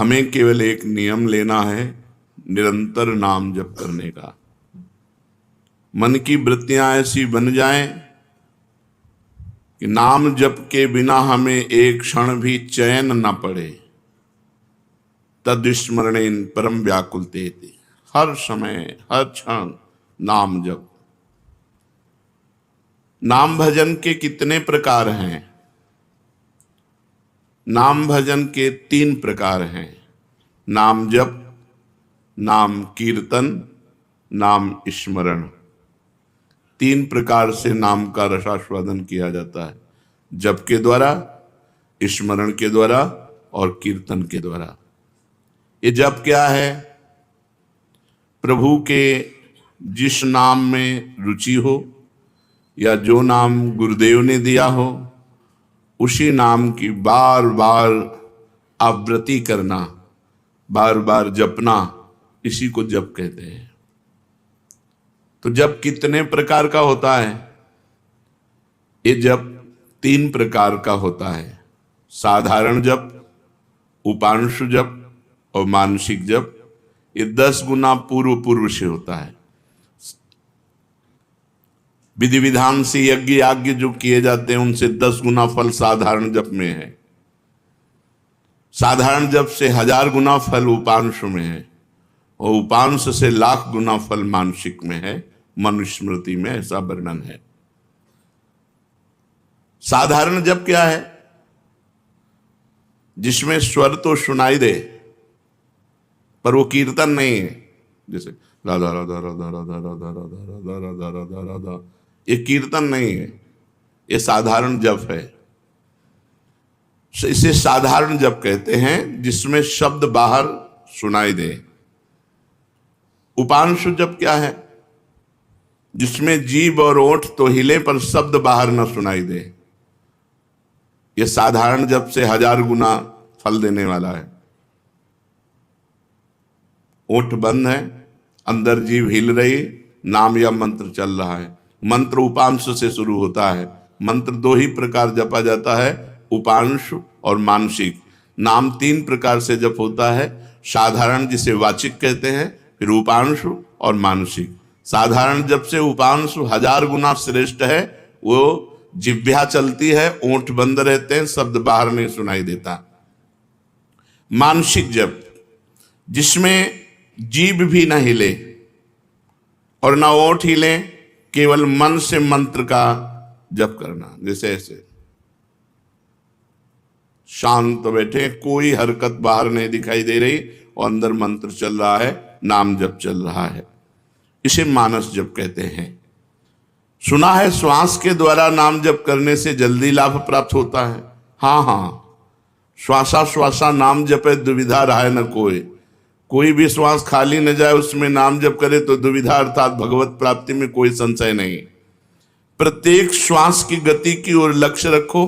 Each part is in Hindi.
हमें केवल एक नियम लेना है, निरंतर नाम जप करने का। मन की वृत्तियां ऐसी बन जाएं कि नाम जप के बिना हमें एक क्षण भी चैन न पड़े। तद्स्मरणेन परम व्याकुलते, हर समय हर क्षण नाम जप। नाम भजन के कितने प्रकार हैं? नाम भजन के 3 प्रकार हैं, नाम जप, नाम कीर्तन, नाम स्मरण। 3 प्रकार से नाम का रसास्वादन किया जाता है, जप के द्वारा, स्मरण के द्वारा और कीर्तन के द्वारा। ये जप क्या है? प्रभु के जिस नाम में रुचि हो या जो नाम गुरुदेव ने दिया हो, उसी नाम की बार बार आवृत्ति करना, बार बार जपना, इसी को जप कहते हैं। तो जप कितने प्रकार का होता है? ये जप 3 प्रकार का होता है, साधारण जप, उपांशु जप और मानसिक जप। ये 10 गुना पूर्व से होता है। विधि विधान से यज्ञ याज्ञ जो किए जाते हैं उनसे 10 गुना फल साधारण जप में है। साधारण जप से 1000 गुना फल उपांश में है और उपांश से लाख गुना फल मानसिक में है। मनुस्मृति में ऐसा वर्णन है। साधारण जप क्या है? जिसमें स्वर तो सुनाई दे पर वो कीर्तन नहीं है। जैसे राधा राधा राधा राधा राधा राधा राधा राधा राधा राधा, ये कीर्तन नहीं है, ये साधारण जप है। इसे साधारण जप कहते हैं, जिसमें शब्द बाहर सुनाई दे। उपांशु जप क्या है? जिसमें जीभ और ओठ तो हिले पर शब्द बाहर न सुनाई दे। ये साधारण जप से 1000 गुना फल देने वाला है। ओठ बंद है, अंदर जीभ हिल रही, नाम या मंत्र चल रहा है। मंत्र उपांश से शुरू होता है। मंत्र 2 ही प्रकार जपा जाता है, उपांश और मानसिक। नाम 3 प्रकार से जप होता है, साधारण जिसे वाचिक कहते हैं, फिर उपांश और मानसिक। साधारण जप से उपांश 1000 गुना श्रेष्ठ है। वो जिह्वा चलती है, ओंठ बंद रहते हैं, शब्द बाहर नहीं सुनाई देता। मानसिक जप जिसमें जीभ भी न हिले और न ओठ हिले, केवल मन से मंत्र का जप करना। जैसे ऐसे शांत बैठे, कोई हरकत बाहर नहीं दिखाई दे रही और अंदर मंत्र चल रहा है, नाम जप चल रहा है। इसे मानस जप कहते हैं। सुना है श्वास के द्वारा नाम जप करने से जल्दी लाभ प्राप्त होता है। हाँ, श्वासा श्वासा नाम जपे दुविधा रहा न कोई भी श्वास खाली न जाए, उसमें नाम जप करे तो दुविधा अर्थात भगवत प्राप्ति में कोई संशय नहीं। प्रत्येक श्वास की गति की ओर लक्ष्य रखो।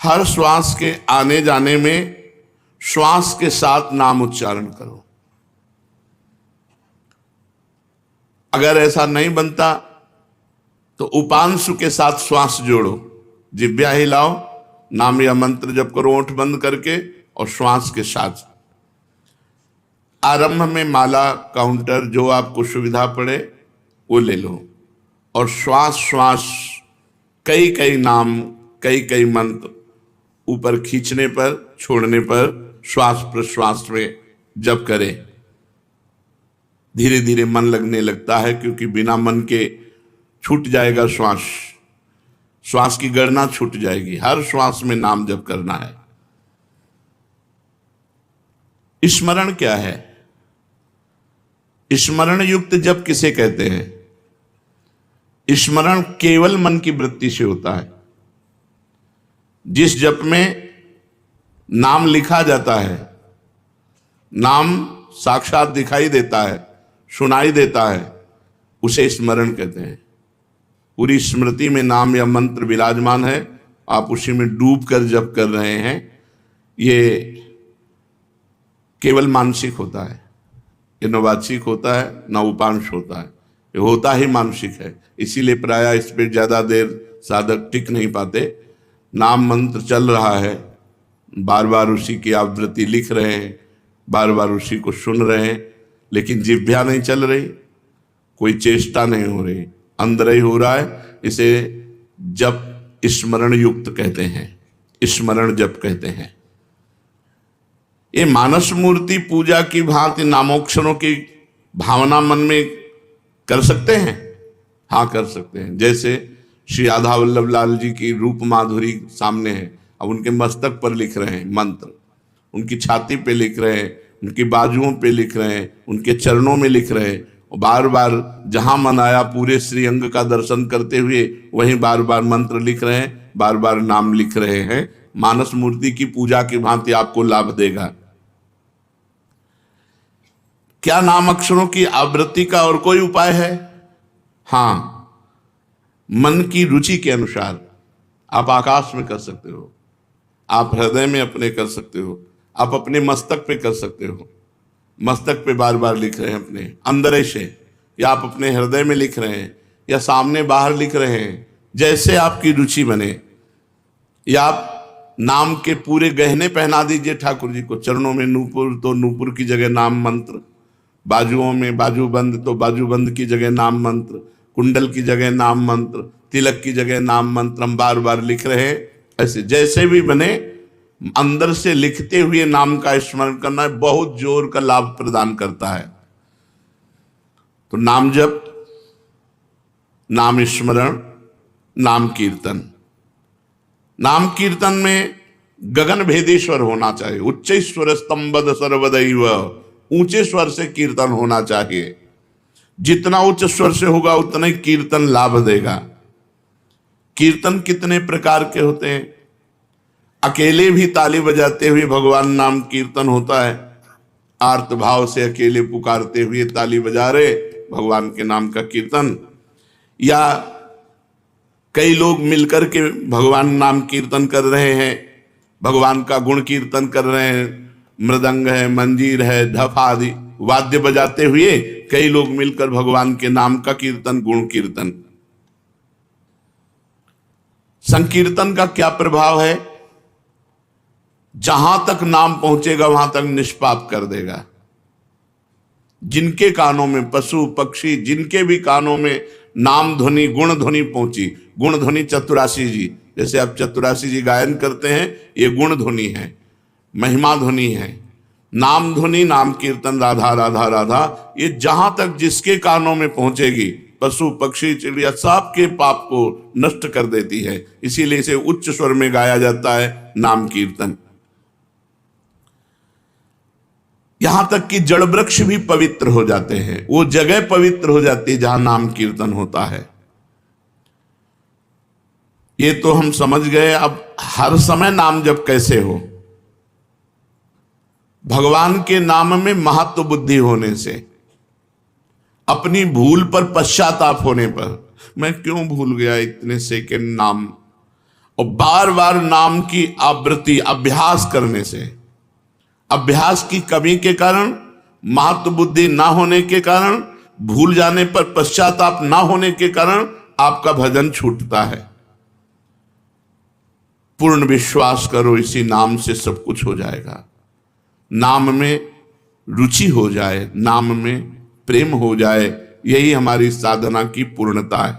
हर श्वास के आने जाने में श्वास के साथ नाम उच्चारण करो। अगर ऐसा नहीं बनता तो उपांशु के साथ श्वास जोड़ो, जिह्वा हिलाओ, नाम या मंत्र जप करो ओंठ बंद करके और श्वास के साथ। आरंभ में माला काउंटर जो आपको सुविधा पड़े वो ले लो और श्वास कई नाम कई मंत्र ऊपर खींचने पर छोड़ने पर श्वास प्रश्वास में जप करें। धीरे धीरे मन लगने लगता है, क्योंकि बिना मन के छूट जाएगा श्वास की गणना छूट जाएगी। हर श्वास में नाम जप करना है। स्मरण क्या है? स्मरण युक्त जप किसे कहते हैं? स्मरण केवल मन की वृत्ति से होता है। जिस जप में नाम लिखा जाता है, नाम साक्षात दिखाई देता है, सुनाई देता है, उसे स्मरण कहते हैं। पूरी स्मृति में नाम या मंत्र विराजमान है, आप उसी में डूब कर जप कर रहे हैं। ये केवल मानसिक होता है, ये न वाचिक होता है न उपांश होता है, ये होता ही मानसिक है। इसीलिए प्रायः इस पर ज़्यादा देर साधक टिक नहीं पाते। नाम मंत्र चल रहा है, बार बार उसी की आवृत्ति लिख रहे हैं, बार बार उसी को सुन रहे हैं, लेकिन जिह्वा नहीं चल रही, कोई चेष्टा नहीं हो रही, अंदर ही हो रहा है। इसे जप स्मरण युक्त कहते हैं, स्मरण जप कहते हैं। ये मानस मूर्ति पूजा की भांति नामोक्षरों की भावना मन में कर सकते हैं? हाँ, कर सकते हैं। जैसे श्री राधा वल्लभ लाल जी की रूप माधुरी सामने है, अब उनके मस्तक पर लिख रहे हैं मंत्र, उनकी छाती पे लिख रहे हैं, उनकी बाजुओं पे लिख रहे हैं, उनके चरणों में लिख रहे हैं, और बार बार जहां मन आया पूरे श्रीअंग का दर्शन करते हुए वहीं बार बार मंत्र लिख रहे हैं, बार बार नाम लिख रहे हैं। मानस मूर्ति की पूजा की भांति आपको लाभ देगा। क्या नाम अक्षरों की आवृत्ति का और कोई उपाय है? हाँ, मन की रुचि के अनुसार आप आकाश में कर सकते हो, आप हृदय में अपने कर सकते हो, आप अपने मस्तक पे कर सकते हो, मस्तक पे बार बार लिख रहे हैं अपने अंदर से, या आप अपने हृदय में लिख रहे हैं, या सामने बाहर लिख रहे हैं, जैसे आपकी रुचि बने। या आप नाम के पूरे गहने पहना दीजिए ठाकुर जी को, चरणों में नूपुर तो नूपुर की जगह नाम मंत्र, बाजुओं में बाजूबंद तो बाजूबंद की जगह नाम मंत्र, कुंडल की जगह नाम मंत्र, तिलक की जगह नाम मंत्र हम बार बार लिख रहे हैं। ऐसे जैसे भी बने, अंदर से लिखते हुए नाम का स्मरण करना बहुत जोर का लाभ प्रदान करता है। तो नाम जप, नाम स्मरण, नाम कीर्तन। नाम कीर्तन में गगन भेदेश्वर होना चाहिए, उच्च स्वर स्तंभद सर्वदैव, ऊंचे स्वर से कीर्तन होना चाहिए। जितना उच्च स्वर से होगा उतना ही कीर्तन लाभ देगा। कीर्तन कितने प्रकार के होते हैं? अकेले भी ताली बजाते हुए भगवान नाम कीर्तन होता है, आर्त भाव से अकेले पुकारते हुए ताली बजा रहे भगवान के नाम का कीर्तन, या कई लोग मिलकर के भगवान नाम कीर्तन कर रहे हैं, भगवान का गुण कीर्तन कर रहे हैं, मृदंग है, मंजीर है, ढफ आदि वाद्य बजाते हुए कई लोग मिलकर भगवान के नाम का कीर्तन, गुण कीर्तन। संकीर्तन का क्या प्रभाव है? जहां तक नाम पहुंचेगा वहां तक निष्पाप कर देगा। जिनके कानों में, पशु पक्षी जिनके भी कानों में नाम ध्वनि, गुण ध्वनि पहुंची, गुण ध्वनि चतुरासी जी, जैसे आप चतुरासी जी गायन करते हैं, ये गुण ध्वनि है, महिमा ध्वनि है। नाम ध्वनि, नाम कीर्तन, राधा राधा राधा, ये जहां तक जिसके कानों में पहुंचेगी, पशु पक्षी चिड़िया सबके पाप को नष्ट कर देती है। इसीलिए इसे उच्च स्वर में गाया जाता है नाम कीर्तन। यहां तक कि जड़ वृक्ष भी पवित्र हो जाते हैं, वो जगह पवित्र हो जाती है जहां नाम कीर्तन होता है। ये तो हम समझ गए। अब हर समय नाम जप कैसे हो? भगवान के नाम में महत्व बुद्धि होने से, अपनी भूल पर पश्चाताप होने पर, मैं क्यों भूल गया इतने सेकंड नाम, और बार बार नाम की आवृत्ति अभ्यास करने से, अभ्यास की कमी के कारण, महत्व बुद्धि ना होने के कारण, भूल जाने पर पश्चाताप ना होने के कारण आपका भजन छूटता है। पूर्ण विश्वास करो, इसी नाम से सब कुछ हो जाएगा। नाम में रुचि हो जाए, नाम में प्रेम हो जाए, यही हमारी साधना की पूर्णता है।